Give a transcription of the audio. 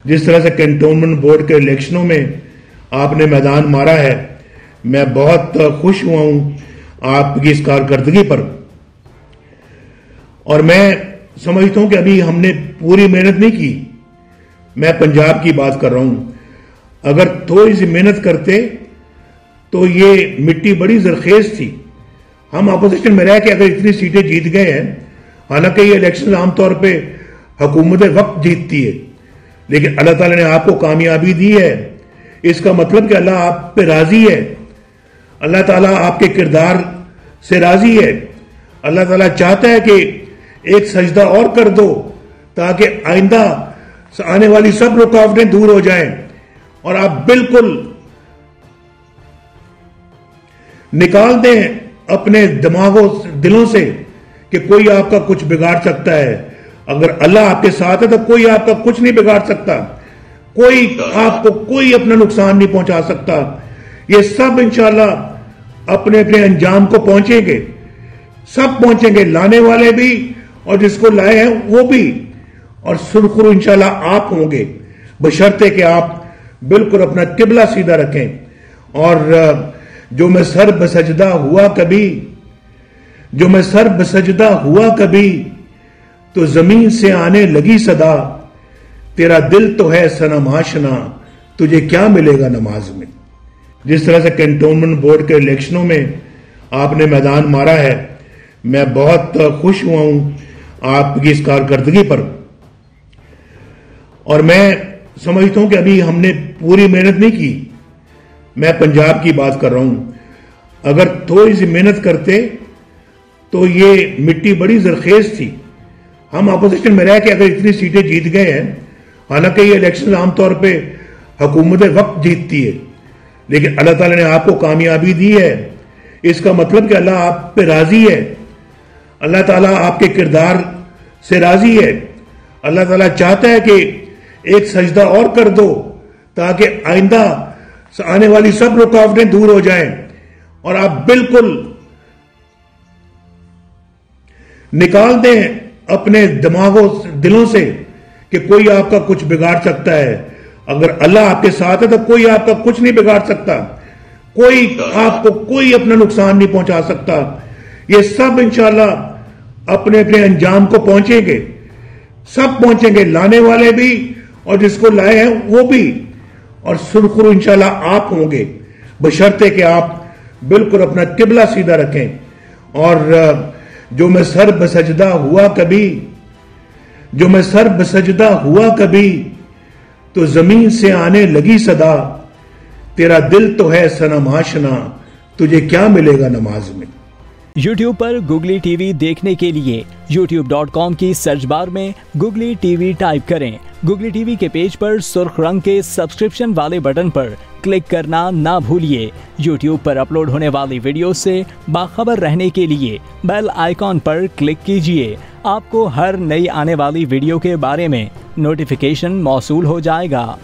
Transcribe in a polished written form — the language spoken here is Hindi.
जिस तरह से कैंटोनमेंट बोर्ड के इलेक्शनों में आपने मैदान मारा है, मैं बहुत खुश हुआ हूं आपकी इस कारकर्दगी पर। और मैं समझता हूं कि अभी हमने पूरी मेहनत नहीं की। मैं पंजाब की बात कर रहा हूं। अगर थोड़ी सी मेहनत करते तो ये मिट्टी बड़ी जरखेज थी। हम अपोजिशन में रह के अगर इतनी सीटें जीत गए हैं, हालांकि ये इलेक्शन आमतौर पे हुकूमत वक्त जीतती है, लेकिन अल्लाह ताला ने आपको कामयाबी दी है। इसका मतलब कि अल्लाह आप पे राजी है, अल्लाह ताला आपके किरदार से राजी है। अल्लाह ताला चाहता है कि एक सजदा और कर दो ताकि आइंदा आने वाली सब रुकावटें दूर हो जाएं और आप बिल्कुल निकाल दें अपने दिमागों दिलों से कि कोई आपका कुछ बिगाड़ सकता है। अगर अल्लाह आपके साथ है तो कोई आपका कुछ नहीं बिगाड़ सकता, कोई आपको कोई अपना नुकसान नहीं पहुंचा सकता। ये सब इंशाल्लाह अपने अपने अंजाम को पहुंचेंगे, सब पहुंचेंगे, लाने वाले भी और जिसको लाए हैं वो भी। और सुरखुरु इंशाल्लाह आप होंगे, बशर्ते कि आप बिल्कुल अपना किबला सीधा रखें। और जो मैं सर बसजदा हुआ कभी, जो मैं सर बसजदा हुआ कभी, तो जमीन से आने लगी सदा, तेरा दिल तो है सनम आशना, तुझे क्या मिलेगा नमाज में। जिस तरह से कैंटोनमेंट बोर्ड के इलेक्शनों में आपने मैदान मारा है, मैं बहुत खुश हुआ हूं आपकी इस कारकर्दगी पर। और मैं समझता हूं कि अभी हमने पूरी मेहनत नहीं की। मैं पंजाब की बात कर रहा हूं। अगर थोड़ी सी मेहनत करते तो ये मिट्टी बड़ी जरखेज थी। हम अपोजिशन में रह के अगर इतनी सीटें जीत गए हैं, हालांकि ये इलेक्शन आमतौर पे हुकूमत वक्त जीतती है, लेकिन अल्लाह ताला ने आपको कामयाबी दी है। इसका मतलब कि अल्लाह आप पे राजी है, अल्लाह ताला आपके किरदार से राजी है। अल्लाह ताला चाहता है कि एक सजदा और कर दो ताकि आइंदा आने वाली सब रुकावटें दूर हो जाएं और आप बिल्कुल निकाल दें अपने दिमागों दिलों से कि कोई आपका कुछ बिगाड़ सकता है। अगर अल्लाह आपके साथ है तो कोई आपका कुछ नहीं बिगाड़ सकता, कोई आपको कोई अपना नुकसान नहीं पहुंचा सकता। ये सब इंशाल्लाह अपने अपने अंजाम को पहुंचेंगे, सब पहुंचेंगे, लाने वाले भी और जिसको लाए हैं वो भी। और सुरखुरु इंशाल्लाह आप होंगे, बशर्ते कि आप बिल्कुल अपना किबला सीधा रखें। और जो मैं सर बसजदा हुआ कभी, जो मैं सर बसजदा हुआ कभी, तो जमीन से आने लगी सदा, तेरा दिल तो है सनम आशना, तुझे क्या मिलेगा नमाज में। YouTube पर गुगली टीवी देखने के लिए youtube.com की सर्च बार में गुगली टीवी टाइप करें। गुगली टीवी के पेज पर सुर्ख रंग के सब्सक्रिप्शन वाले बटन पर क्लिक करना ना भूलिए। YouTube पर अपलोड होने वाली वीडियो से बाखबर रहने के लिए बेल आइकॉन पर क्लिक कीजिए। आपको हर नई आने वाली वीडियो के बारे में नोटिफिकेशन मौसूल हो जाएगा।